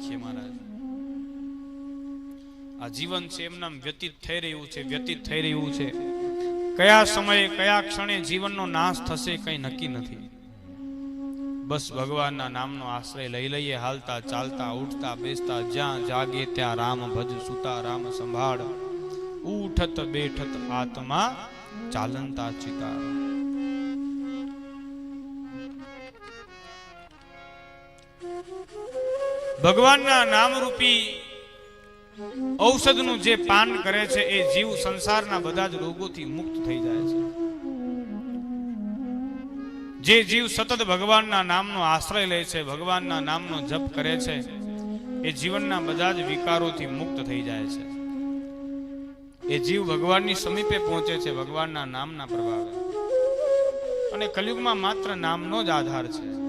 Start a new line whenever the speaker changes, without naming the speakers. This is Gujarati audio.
રાખીએ મહારાજ. આ જીવન છે એમનામ વ્યતીત થઈ રહ્યું છે. કયા સમયે કયા ક્ષણે જીવનનો નાશ થશે કઈ નક્કી નથી. બસ ભગવાનના નામનો આશ્રય લઈ લઈએ. હાલતા ચાલતા ઉઠતા બેસતા જ્યાં જાગે ત્યાં રામ ભજ, સુતા રામ સંભાળ, ઉઠત બેઠત આત્મા ચાલંતા ચિતા. ભગવાનના નામરૂપી ઔષધનું જે પાન કરે છે એ જીવ સંસારના બધા જ રોગોથી મુક્ત થઈ જાય છે. જે જીવ સતત ભગવાનના નામનો આશ્રય લે છે, ભગવાનના નામનો જપ કરે છે, એ જીવનના બધા જ વિકારોથી મુક્ત થઈ જાય છે. એ જીવ ભગવાનની સમીપે પહોંચે છે ભગવાનના નામના પ્રભાવે. અને કલિયુગમાં માત્ર નામનો જ આધાર છે.